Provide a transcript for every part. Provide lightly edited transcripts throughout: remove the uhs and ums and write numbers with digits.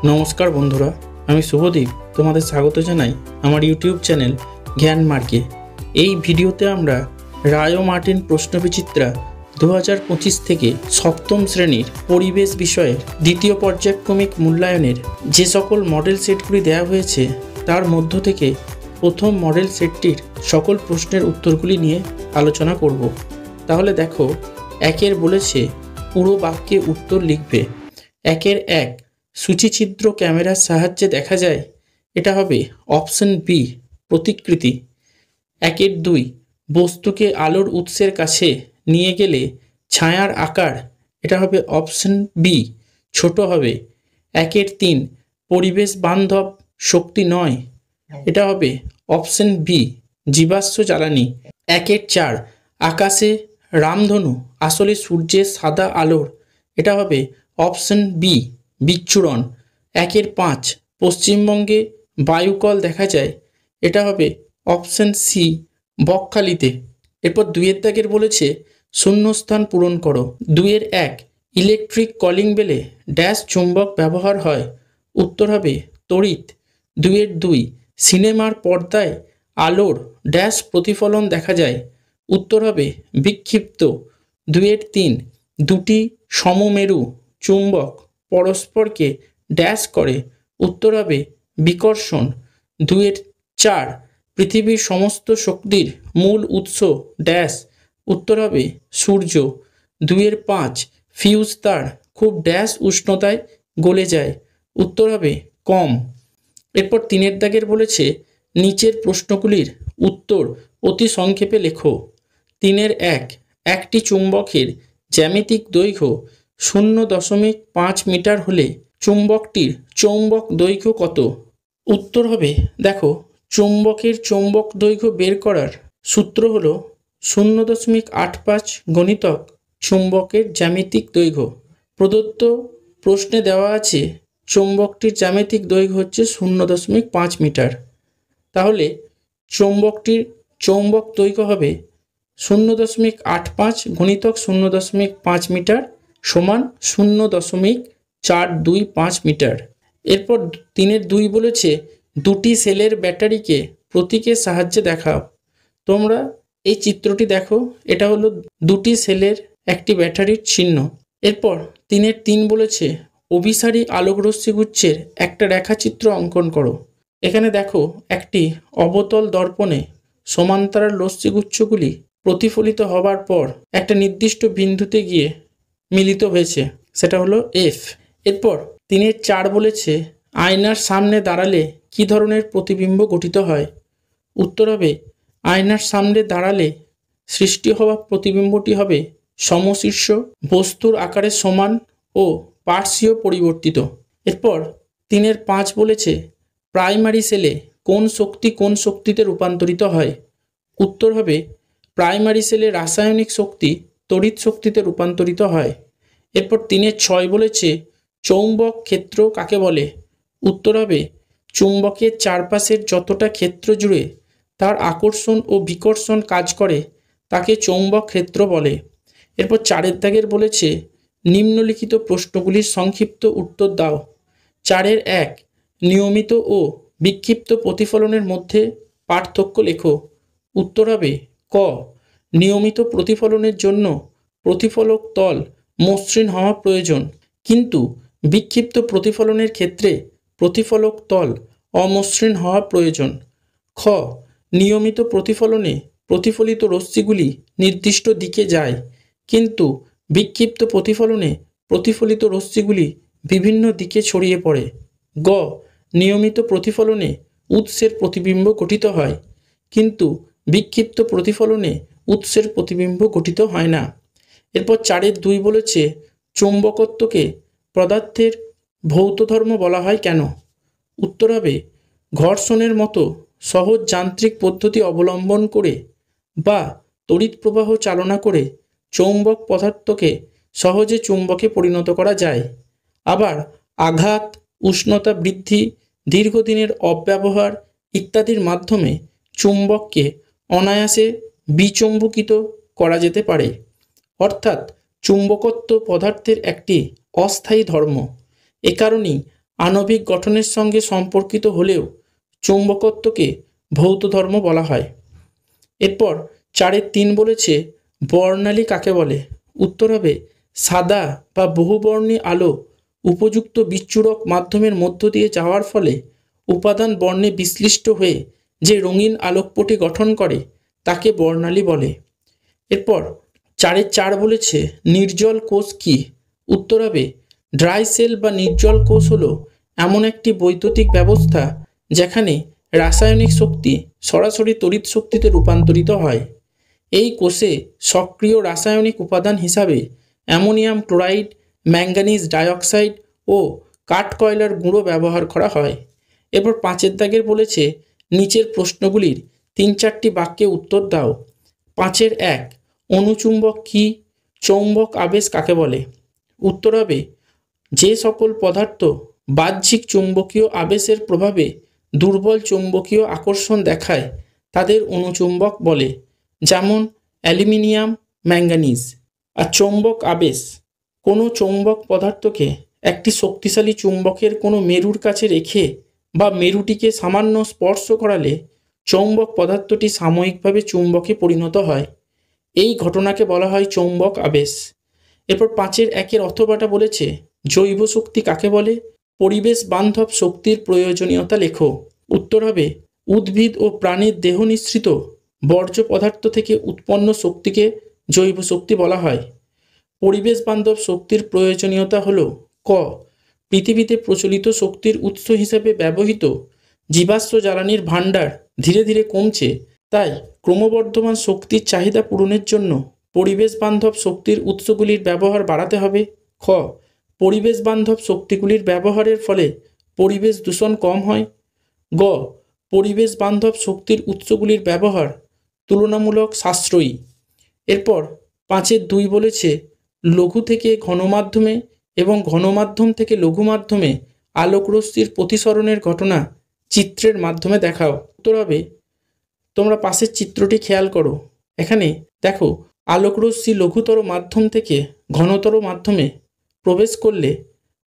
নমস্কার বন্ধুরা, আমি শুভদীপ তোমাদের স্বাগত জানাই আমার ইউটিউব চ্যানেল জ্ঞান মার্গে। এই ভিডিওতে আমরা রায় ও মার্টিন প্রশ্নবিচিত্রা 2025 থেকে সপ্তম শ্রেণীর পরিবেশ বিষয়ের দ্বিতীয় পর্যায়ক্রমিক মূল্যায়নের যে সকল মডেল সেটগুলি দেওয়া হয়েছে তার মধ্য থেকে প্রথম মডেল সেটটির সকল প্রশ্নের উত্তরগুলি নিয়ে আলোচনা করব। তাহলে দেখো, একের বলেছে পুরো বাক্যে উত্তর লিখবে। একের এক, সূচিছিদ্র ক্যামেরার সাহায্যে দেখা যায়, এটা হবে অপশন বি, প্রতিকৃতি। একের দুই, বস্তুকে আলোর উৎসের কাছে নিয়ে গেলে ছায়ার আকার, এটা হবে অপশন বি, ছোট হবে। একের তিন, পরিবেশ বান্ধব শক্তি নয়, এটা হবে অপশন বি, জীবাশ্ম জ্বালানি। একের চার, আকাশে রামধনু আসলে সূর্যের সাদা আলোর, এটা হবে অপশন বি, বিচ্ছুরণ। একের পাঁচ, পশ্চিমবঙ্গে বায়ুকল দেখা যায়, এটা হবে অপশন সি, বকখালিতে। এরপর দুইয়ের দাগের বলেছে শূন্যস্থান পূরণ করো। দুইয়ের এক, ইলেকট্রিক কলিং বেলে ড্যাশ চুম্বক ব্যবহার হয়, উত্তর হবে তড়িৎ। দুইয়ের দুই, সিনেমার পর্দায় আলোর ড্যাশ প্রতিফলন দেখা যায়, উত্তর হবে বিক্ষিপ্ত। দুইয়ের তিন, দুটি সমমেরু চুম্বক পরস্পরকে ড্যাশ করে, উত্তর হবে বিকর্ষণ। দুইয়ের চার, পৃথিবীর সমস্ত শক্তির মূল উৎস ড্যাশ, উত্তর হবে সূর্য। দুইয়ের পাঁচ, ফিউজ তার খুব ড্যাশ উষ্ণতায় গলে যায়, উত্তর হবে কম। এরপর তিনের দাগের বলেছে নিচের প্রশ্নগুলির উত্তর অতি সংক্ষেপে লেখো। তিনের এক, একটি চুম্বকের জ্যামিতিক দৈর্ঘ্য 0.5 মিটার হলে চুম্বকটির চৌম্বক দৈর্ঘ্য কত? উত্তর হবে, দেখো, চুম্বকের চৌম্বক দৈর্ঘ্য বের করার সূত্র হলো 0.85 গণিতক চুম্বকের জ্যামিতিক দৈর্ঘ্য। প্রদত্ত প্রশ্নে দেওয়া আছে চৌম্বকটির জ্যামিতিক দৈর্ঘ্য হচ্ছে 0.5 মিটার। তাহলে চৌম্বকটির চৌম্বক দৈর্ঘ্য হবে 0.85 গণিতক 0.5 মিটার সমান 0.425 মিটার। এরপর তিনের দুই বলেছে দুটি সেলের ব্যাটারিকে প্রতীকের সাহায্যে দেখাও। তোমরা এই চিত্রটি দেখো, এটা হলো দুটি সেলের একটি ব্যাটারির চিহ্ন। এরপর তিনের তিন বলেছে অভিসারী আলোকরশ্মিগুচ্ছের একটা রেখাচিত্র অঙ্কন করো। এখানে দেখো, একটি অবতল দর্পণে সমান্তরাল রশ্মিগুচ্ছগুলি প্রতিফলিত হবার পর একটা নির্দিষ্ট বিন্দুতে গিয়ে মিলিত হয়েছে, সেটা হলো এফ। এরপর তিনের চার বলেছে আয়নার সামনে দাঁড়ালে কি ধরনের প্রতিবিম্ব গঠিত হয়, উত্তর হবে আয়নার সামনে দাঁড়ালে সৃষ্টি হওয়া প্রতিবিম্বটি হবে সমশীর্ষ, বস্তুর আকারে সমান ও পার্শ্বীয় পরিবর্তিত। এরপর তিনের পাঁচ বলেছে প্রাইমারি সেলে কোন শক্তি কোন শক্তিতে রূপান্তরিত হয়, উত্তর হবে প্রাইমারি সেলে রাসায়নিক শক্তি তড়িৎ শক্তিতে রূপান্তরিত হয়। এরপর তিনের ছয় বলেছে চৌম্বক ক্ষেত্র কাকে বলে, উত্তর হবে চুম্বকের চারপাশের যতটা ক্ষেত্র জুড়ে তার আকর্ষণ ও বিকর্ষণ কাজ করে তাকে চৌম্বক ক্ষেত্র বলে। এরপর চারের দাগের বলেছে নিম্নলিখিত প্রশ্নগুলির সংক্ষিপ্ত উত্তর দাও। চারের এক, নিয়মিত ও বিক্ষিপ্ত প্রতিফলনের মধ্যে পার্থক্য লেখো, উত্তর হবে ক, নিয়মিত প্রতিফলনের জন্য প্রতিফলক তল মসৃণ হওয়া প্রয়োজন, কিন্তু বিক্ষিপ্ত প্রতিফলনের ক্ষেত্রে প্রতিফলক তল অমসৃণ হওয়া প্রয়োজন। খ, নিয়মিত প্রতিফলনে প্রতিফলিত রশ্মিগুলি নির্দিষ্ট দিকে যায়, কিন্তু বিক্ষিপ্ত প্রতিফলনে প্রতিফলিত রশ্মিগুলি বিভিন্ন দিকে ছড়িয়ে পড়ে। গ, নিয়মিত প্রতিফলনে উৎসের প্রতিবিম্ব গঠিত হয়, কিন্তু বিক্ষিপ্ত প্রতিফলনে উৎসের প্রতিবিম্ব গঠিত হয় না। এরপর চারের দুই বলেছে চৌম্বকত্বকে পদার্থের ভৌত ধর্ম বলা হয় কেন, উত্তর হবে ঘর্ষণের মতো সহজ যান্ত্রিক পদ্ধতি অবলম্বন করে বা তড়িৎ প্রবাহ চালনা করে চৌম্বক পদার্থকে সহজে চুম্বকে পরিণত করা যায়। আবার আঘাত, উষ্ণতা বৃদ্ধি, দীর্ঘদিনের অব্যবহার ইত্যাদির মাধ্যমে চুম্বককে অনায়াসে বিচম্বকিত করা যেতে পারে। অর্থাৎ চুম্বকত্ব পদার্থের একটি অস্থায়ী ধর্ম। এ কারণেই আণবিক গঠনের সঙ্গে সম্পর্কিত হলেও চৌম্বকত্বকে ভৌত ধর্ম বলা হয়। এরপর 4-3 বলেছে বর্ণালী কাকে বলে? উত্তর হবে সাদা বা বহুবর্ণী আলো উপযুক্ত বিচ্ছুরক মাধ্যমের মধ্য দিয়ে যাওয়ার ফলে উপাদান বর্ণে বিশ্লিষ্ট হয়ে যে রঙিন আলোকপটী গঠন করে তাকে বর্ণালী বলে। এরপর 4-4 বলেছে নির্জল কোষ কি? উত্তর হবে ড্রাই সেল বা নির্জল কোষ হলো এমন একটি বৈদ্যুতিক ব্যবস্থা যেখানে রাসায়নিক শক্তি সরাসরি তড়িৎ শক্তিতে রূপান্তরিত হয়। এই কোষে সক্রিয় রাসায়নিক উপাদান হিসাবে অ্যামোনিয়াম ক্লোরাইড, ম্যাঙ্গানিজ ডাইঅক্সাইড ও কাঠ কয়লার গুঁড়ো ব্যবহার করা হয়। এরপর 5 দাগের বলেছে নিচের প্রশ্নগুলির 3-4টি বাক্যে উত্তর দাও। 5-1 অণুচুম্বক কি? চৌম্বক আবেশ কাকে বলে? উত্তর হবে যে সকল পদার্থ বাহ্যিক চুম্বকীয় আবেশের প্রভাবে দুর্বল চৌম্বকীয় আকর্ষণ দেখায় তাদের অণুচুম্বক বলে, যেমন অ্যালুমিনিয়াম, ম্যাঙ্গানিজ। আর চৌম্বক আবেশ কোনো চৌম্বক পদার্থকে একটি শক্তিশালী চুম্বকের কোনো মেরুর কাছে রেখে বা মেরুটিকে সামান্য স্পর্শ করালে চৌম্বক পদার্থটি সাময়িকভাবে চুম্বকে পরিণত হয়। এই ঘটনাকে বলা হয় চৌম্বক আবেশ। এরপর 5-1 অথবাটা বলেছে জৈব শক্তি কাকে বলে? পরিবেশ বান্ধব শক্তির প্রয়োজনীয়তা লেখো। উত্তর হবে উদ্ভিদ ও প্রাণীর দেহ নিঃসৃত বর্জ্য পদার্থ থেকে উৎপন্ন শক্তিকে জৈব শক্তি বলা হয়। পরিবেশ বান্ধব শক্তির প্রয়োজনীয়তা হলো ক পৃথিবীতে প্রচলিত শক্তির উৎস হিসেবে ব্যবহৃত জীবাশ্ম জ্বালানির ভাণ্ডার ধীরে ধীরে কমছে, তাই ক্রমবর্ধমান শক্তির চাহিদা পূরণের জন্য পরিবেশ বান্ধব শক্তির উৎসগুলির ব্যবহার বাড়াতে হবে। খ পরিবেশ বান্ধব শক্তিগুলির ব্যবহারের ফলে পরিবেশ দূষণ কম হয়। গ পরিবেশ বান্ধব শক্তির উৎসগুলির ব্যবহার তুলনামূলক সাশ্রয়ী। এরপর 5-2 বলেছে লঘু থেকে ঘনমাধ্যমে এবং ঘনমাধ্যম থেকে লঘু মাধ্যমে আলোকরশ্মির প্রতিসরণের ঘটনা চিত্রের মাধ্যমে দেখাও। উত্তর হবে তোমরা পাশের চিত্রটি খেয়াল করো। এখানে দেখো আলোকরশ্মি লঘুতর মাধ্যম থেকে ঘনতর মাধ্যমে প্রবেশ করলে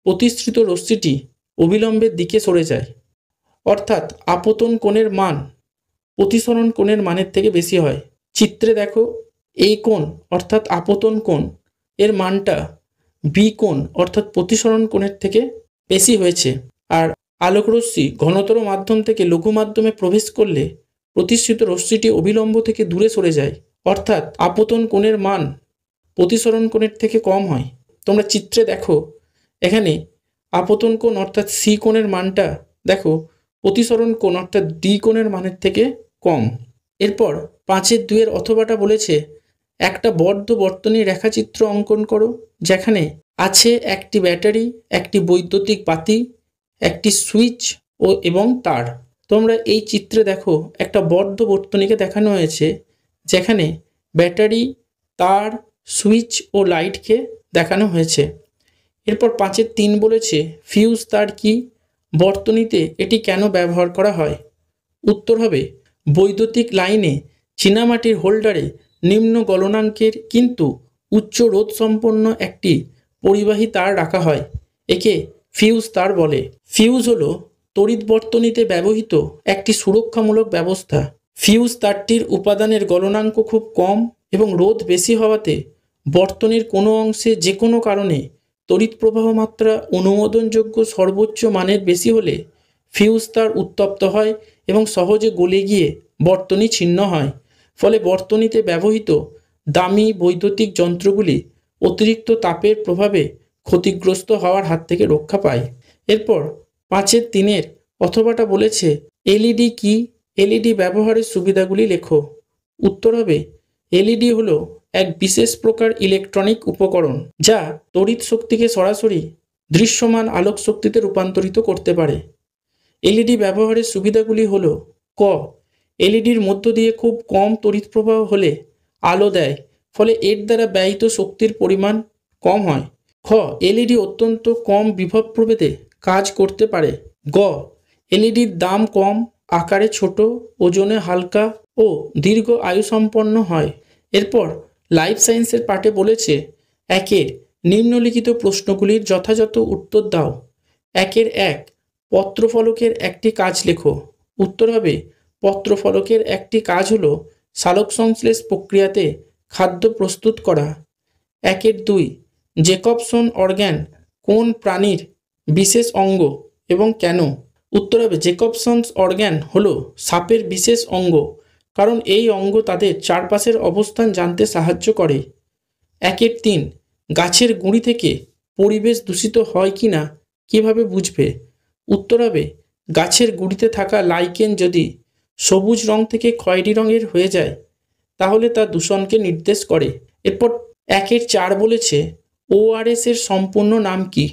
প্রতিসৃত রশ্মিটি অবিলম্বের দিকে সরে যায়, অর্থাৎ আপতন কোণের মান প্রতিসরণ কোণের মানের থেকে বেশি হয়। চিত্রে দেখো এই কোণ অর্থাৎ আপতন কোণ এর মানটা বি কোণ অর্থাৎ প্রতিসরণ কোণের থেকে বেশি হয়েছে। আর আলোকরশ্মি ঘনতর মাধ্যম থেকে লঘু মাধ্যমে প্রবেশ করলে প্রতিসৃত রশ্মিটি অবিলম্ব থেকে দূরে সরে যায়, অর্থাৎ আপতন কোণের মান প্রতিসরণ কোণের থেকে কম হয়। তোমরা চিত্রে দেখো এখানে আপতন কোণ অর্থাৎ সি কোণের মানটা দেখো প্রতিসরণ কোণ অর্থাৎ ডি কোণের মানের থেকে কম। এরপর 5-2 অথবাটা বলেছে একটা বদ্ধ বর্তনী রেখাচিত্র অঙ্কন করো যেখানে আছে একটি ব্যাটারি, একটি বৈদ্যুতিক বাতি, একটি সুইচ এবং তার। তোমরা এই চিত্রে দেখো একটা বদ্ধ বর্তনীকে দেখানো হয়েছে যেখানে ব্যাটারি, তার, সুইচ ও লাইটকে দেখানো হয়েছে। এরপর 5-3 বলেছে ফিউজ তার কি? বর্তনীতে এটি কেন ব্যবহার করা হয়? উত্তর হবে বৈদ্যুতিক লাইনে চীনামাটির হোল্ডারে নিম্ন গলনাঙ্কের কিন্তু উচ্চ রোধ সম্পন্ন একটি পরিবাহী তার রাখা হয়, একে ফিউজ তার বলে। ফিউজ হলো তড়িৎ বর্তনীতে ব্যবহৃত একটি সুরক্ষামূলক ব্যবস্থা। ফিউজ তারটির উপাদানের গলনাঙ্ক খুব কম এবং রোধ বেশি হওয়াতে বর্তনীর কোনো অংশে যে কোনো কারণে তড়িৎ প্রবাহ মাত্রা অনুমোদনযোগ্য সর্বোচ্চ মানের বেশি হলে ফিউজ তার উত্তপ্ত হয় এবং সহজে গলে গিয়ে বর্তনী ছিন্ন হয়। ফলে বর্তনীতে ব্যবহৃত দামি বৈদ্যুতিক যন্ত্রগুলি অতিরিক্ত তাপের প্রভাবে ক্ষতিগ্রস্ত হওয়ার হাত থেকে রক্ষা পায়। এরপর 5-3 অথবাটা বলেছে এলইডি কি? এলইডি ব্যবহারের সুবিধাগুলি লেখো। উত্তর হবে এলইডি হলো এক বিশেষ প্রকার ইলেকট্রনিক উপকরণ যা তড়িৎ শক্তিকে সরাসরি দৃশ্যমান আলোক শক্তিতে রূপান্তরিত করতে পারে। এলইডি ব্যবহারের সুবিধাগুলি হলো ক এলইডির মধ্য দিয়ে খুব কম তড়িৎ প্রবাহ হলে আলো দেয়, ফলে এর দ্বারা ব্যয়িত শক্তির পরিমাণ কম হয়। খ এলইডি অত্যন্ত কম বিভব প্রভেদে কাজ করতে পারে। গ এলইডির দাম কম, আকারে ছোট, ওজনে হালকা ও দীর্ঘ আয়ুসম্পন্ন হয়। এরপর লাইফ সায়েন্সের পাঠে বলেছে 1 নিম্নলিখিত প্রশ্নগুলির যথাযথ উত্তর দাও। 1 পত্রফলকের একটি কাজ লেখো। উত্তর হবে পত্রফলকের একটি কাজ হলো সালোকসংশ্লেষ প্রক্রিয়াতে খাদ্য প্রস্তুত করা। 1 জেকবসন অর্গ্যান কোন প্রাণীর বিশেষ অঙ্গ এবং কেন? উত্তর হবে জেকবসনস অর্গ্যান হলো সাপের বিশেষ অঙ্গ, কারণ এই অঙ্গ তাদের চারপাশের অবস্থান জানতে সাহায্য করে। 1 গাছের গুঁড়ি থেকে পরিবেশ দূষিত হয় কি না কীভাবে বুঝবে? উত্তর হবে গাছের গুঁড়িতে থাকা লাইকেন যদি সবুজ রং থেকে খয়েরি রঙের হয়ে যায় তাহলে তা দূষণকে নির্দেশ করে। এরপর 1 বলেছে ওআরএস এর সম্পূর্ণ নাম কি?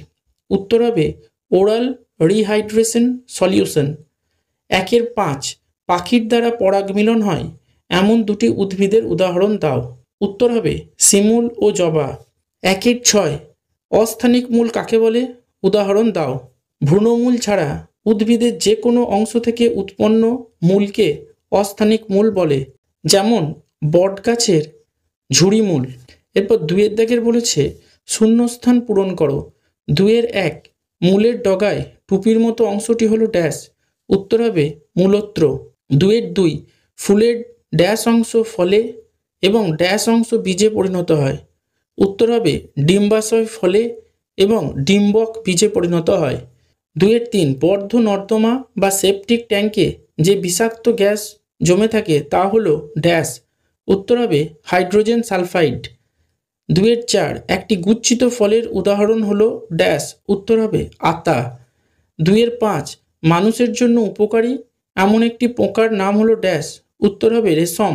উত্তর হবে ওরাল রিহাইড্রেশন সলিউশন। 1 পাখির দ্বারা পরাগ মিলন হয় এমন দুটি উদ্ভিদের উদাহরণ দাও। উত্তর হবে শিমুল ও জবা। 1 অস্থানিক মূল কাকে বলে? উদাহরণ দাও। ভ্রূণমূল ছাড়া উদ্ভিদের যে কোনো অংশ থেকে উৎপন্ন মূলকে অস্থানিক মূল বলে, যেমন বটগাছের ঝুড়ি মূল। এরপর 2 বলেছে শূন্যস্থান পূরণ করো। 2 মূলের ডগায় টুপির মতো অংশটি হলো ড্যাশ। উত্তর হবে মূলত্র। 2 ফুলের ড্যাশ অংশ ফলে এবং ড্যাশ অংশ বীজে পরিণত হয়। উত্তর হবে ডিম্বাশয় ফলে এবং ডিম্বক বীজে পরিণত হয়। 2 বর্ধ নর্দমা বা সেপটিক ট্যাঙ্কে যে বিষাক্ত গ্যাস জমে থাকে তা হলো ড্যাশ। উত্তর হবে হাইড্রোজেন সালফাইড। 2 একটি গুচ্ছিত ফলের উদাহরণ হলো ড্যাশ। উত্তর হবে আতা। 2 মানুষের জন্য উপকারী এমন একটি পোকার নাম হলো ড্যাশ। উত্তর হবে রেশম।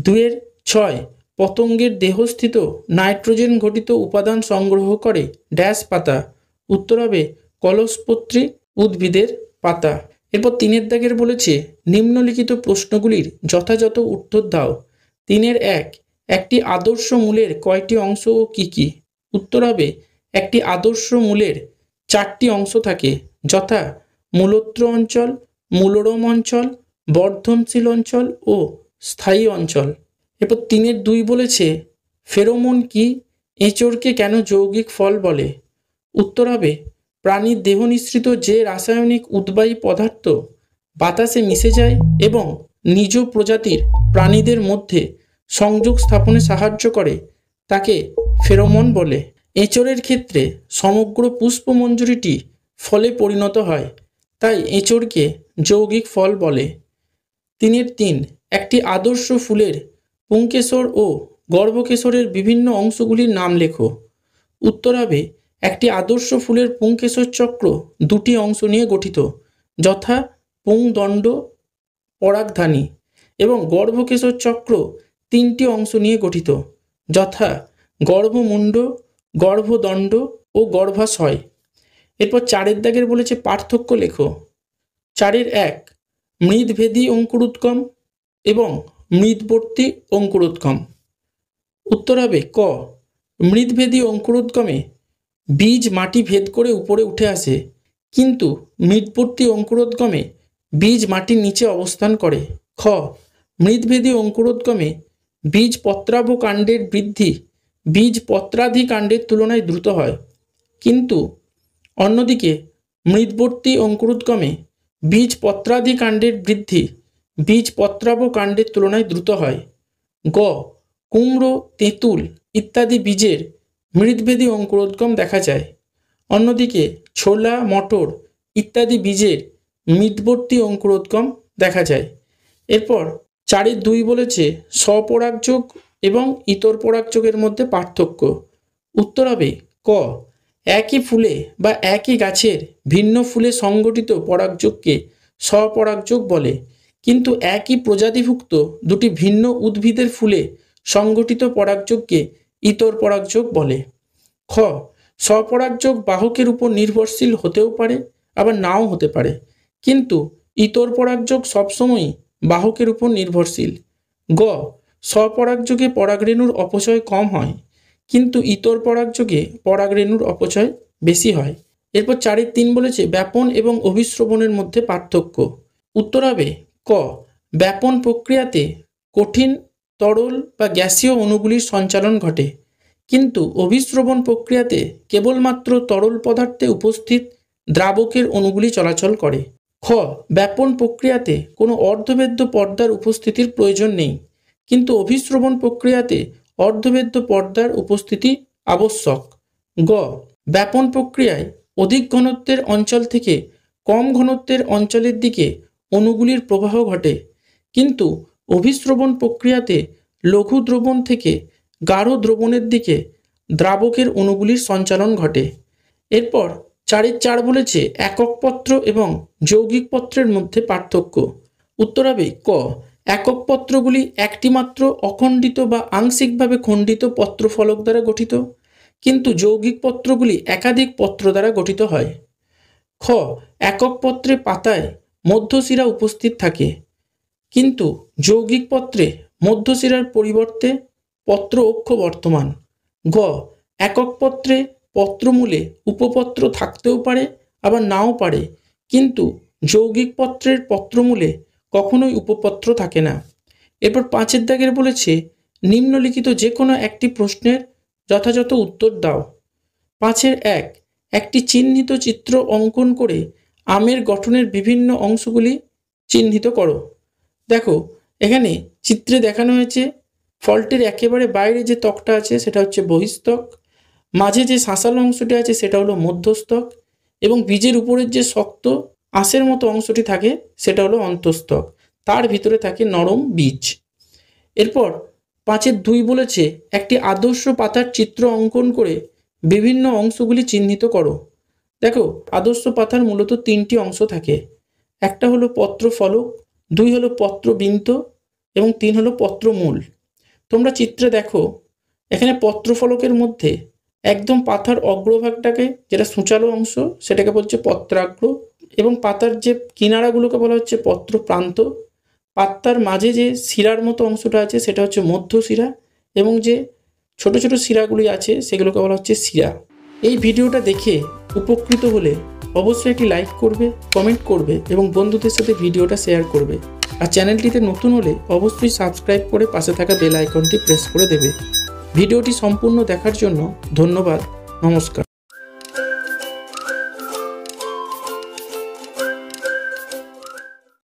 2 পতঙ্গের দেহস্থিত নাইট্রোজেন ঘটিত উপাদান সংগ্রহ করে ড্যাশ পাতা। উত্তর হবে কলসপত্রী উদ্ভিদের পাতা। এরপর 3 বলেছে নিম্নলিখিত প্রশ্নগুলির যথাযথ উত্তর দাও। 3 একটি আদর্শ মূলের কয়টি অংশ ও কী কী? উত্তর হবে একটি আদর্শ মূলের 4টি অংশ থাকে, যথা মূলত্র অঞ্চল, মূলরম অঞ্চল, বর্ধনশীল অঞ্চল ও স্থায়ী অঞ্চল। এরপর 3 বলেছে ফেরোমন কি? এঁচোড়কে কেন যৌগিক ফল বলে? উত্তর হবে প্রাণীর দেহ নিঃসৃত যে রাসায়নিক উদ্বায়ী পদার্থ বাতাসে মিশে যায় এবং নিজ প্রজাতির প্রাণীদের মধ্যে সংযোগ স্থাপনে সাহায্য করে তাকে ফেরোমন বলে। এঁচোড়ের ক্ষেত্রে সমগ্র পুষ্পমঞ্জরিটি ফলে পরিণত হয়, তাই এঁচোড়কে যৌগিক ফল বলে। 3 একটি আদর্শ ফুলের পুংকেশর ও গর্ভকেশরের বিভিন্ন অংশগুলির নাম লেখো। উত্তর হবে একটি আদর্শ ফুলের পুংকেশর চক্র 2টি অংশ নিয়ে গঠিত, যথা পুংদণ্ড, পরাগধানী, এবং গর্ভকেশর চক্র 3টি অংশ নিয়ে গঠিত, যথা গর্ভমুণ্ড, গর্ভদণ্ড ও গর্ভাশয়। এরপর 4 বলেছে পার্থক্য লেখো। 4 মৃদভেদী অঙ্কুরোদ্গম এবং মৃদবর্তী অঙ্কুরোদ্গম। উত্তর হবে ক মৃদভেদী অঙ্কুরোদ্গমে বীজ মাটি ভেদ করে উপরে উঠে আসে, কিন্তু মৃদবর্তী অঙ্কুরোদ্গমে বীজ মাটির নিচে অবস্থান করে। খ মৃদভেদী অঙ্কুরোদ্গমে বীজ পত্রাভ কাণ্ডের বৃদ্ধি বীজ পত্রাধি কাণ্ডের তুলনায় দ্রুত হয়, কিন্তু অন্যদিকে মৃদবর্তী অঙ্কুরোদ্গমে বীজ পত্রাধি কাণ্ডের বৃদ্ধি বীজ পত্রাভ কাণ্ডের তুলনায় দ্রুত হয়। গ কুমড়ো, তেঁতুল ইত্যাদি বীজের মৃদভেদী অঙ্কুরোদ্গম দেখা যায়, অন্যদিকে ছোলা, মটর ইত্যাদি বীজের মৃদবর্তী অঙ্কুরোদ্গম দেখা যায়। এরপর 4 বলেছে স্বপরাগযোগ এবং ইতর পরাগযোগের মধ্যে পার্থক্য। উত্তর হবে ক একই ফুলে বা একই গাছের ভিন্ন ফুলে সংগঠিত পরাগযোগকে স্বপরাগযোগ বলে, কিন্তু একই প্রজাতিভুক্ত দুটি ভিন্ন উদ্ভিদের ফুলে সংগঠিত পরাগযোগকে ইতর পরাগযোগ বলে। খ স্বপরাগযোগ বাহকের উপর নির্ভরশীল হতেও পারে আবার নাও হতে পারে, কিন্তু ইতর পরাগযোগ সবসময়ই বাহকের উপর নির্ভরশীল। গ স্বপরাগযোগে পরাগরেণুর অপচয় কম হয়, কিন্তু ইতর পরাগযোগে পরাগরেণুর অপচয় বেশি হয়। এরপর 4 বলেছে ব্যাপন এবং অভিস্রবণের মধ্যে পার্থক্য। উত্তর হবে ক ব্যাপন প্রক্রিয়াতে কঠিন, তরল বা গ্যাসীয় অণুগুলির সঞ্চালন ঘটে, কিন্তু অভিস্রবণ প্রক্রিয়াতে কেবলমাত্র তরল পদার্থে উপস্থিত দ্রাবকের অণুগুলি চলাচল করে। খ, ব্যাপন প্রক্রিয়াতে কোনো অর্ধবেদ্য পর্দার উপস্থিতির প্রয়োজন নেই, কিন্তু অভিস্রবণ প্রক্রিয়াতে অর্ধবেদ্য পর্দার উপস্থিতি আবশ্যক। গ, ব্যাপন প্রক্রিয়ায় অধিক ঘনত্বের অঞ্চল থেকে কম ঘনত্বের অঞ্চলের দিকে অণুগুলির প্রবাহ ঘটে, কিন্তু অভিস্রবণ প্রক্রিয়াতে লঘু দ্রবণ থেকে গাঢ় দ্রবণের দিকে দ্রাবকের অণুগুলির সঞ্চালন ঘটে। এরপর 4 বলেছে একক পত্র এবং যৌগিক পত্রের মধ্যে পার্থক্য। উত্তর হবে ক, একক পত্রগুলি একটি মাত্র অখণ্ডিত বা আংশিকভাবে খণ্ডিত পত্রফলক দ্বারা গঠিত, কিন্তু যৌগিক পত্রগুলি একাধিক পত্র দ্বারা গঠিত হয়। খ, একক পত্রে পাতায় মধ্যশিরা উপস্থিত থাকে, কিন্তু যৌগিক পত্রে মধ্যশিরার পরিবর্তে পত্র অক্ষ বর্তমান। গ, একক পত্রে পত্রমূলে উপপত্র থাকতেও পারে আবার নাও পারে, কিন্তু যৌগিক পত্রের পত্রমূলে কখনোই উপপত্র থাকে না। এরপর 5 দাগের বলেছে নিম্নলিখিত যে কোনো একটি প্রশ্নের যথাযথ উত্তর দাও। 5-1, একটি চিহ্নিত চিত্র অঙ্কন করে আমের গঠনের বিভিন্ন অংশগুলি চিহ্নিত করো। দেখো, এখানে চিত্রে দেখানো হয়েছে ফলটির একেবারে বাইরে যে ত্বকটা আছে সেটা হচ্ছে বহিস্তক, মাঝে যে শাঁসালো অংশটি আছে সেটা হলো মধ্যস্তক, এবং বীজের উপরের যে শক্ত আঁশের মতো অংশটি থাকে সেটা হলো অন্তস্তক, তার ভিতরে থাকে নরম বীজ। এরপর 5-2 বলেছে একটি আদর্শ পাতার চিত্র অঙ্কন করে বিভিন্ন অংশগুলি চিহ্নিত করো। দেখো, আদর্শ পাতার মূলত 3টি অংশ থাকে। একটা হলো পত্র ফলক, 2 হলো পত্র বিন্ত এবং 3 হলো পত্র মূল। তোমরা চিত্রে দেখো, এখানে পত্র ফলকের মধ্যে একদম পাতার অগ্রভাগটাকে, যেটা সূচালো অংশ, সেটাকে বলছে পত্রাগ্র, এবং পাতার যে কিনারাগুলোকে বলা হচ্ছে পত্র প্রান্ত। পাতার মাঝে যে শিরার মতো অংশটা আছে সেটা হচ্ছে মধ্য শিরা, এবং যে ছোট ছোট শিরাগুলি আছে সেগুলোকে বলা হচ্ছে শিরা। এই ভিডিওটা দেখে উপকৃত হলে অবশ্যই একটি লাইক করবে, কমেন্ট করবে এবং বন্ধুদের সাথে ভিডিওটা শেয়ার করবে। আর চ্যানেলটিতে নতুন হলে অবশ্যই সাবস্ক্রাইব করে পাশে থাকা বেল আইকনটি প্রেস করে দেবে। ভিডিওটি সম্পূর্ণ দেখার জন্য ধন্যবাদ। নমস্কার।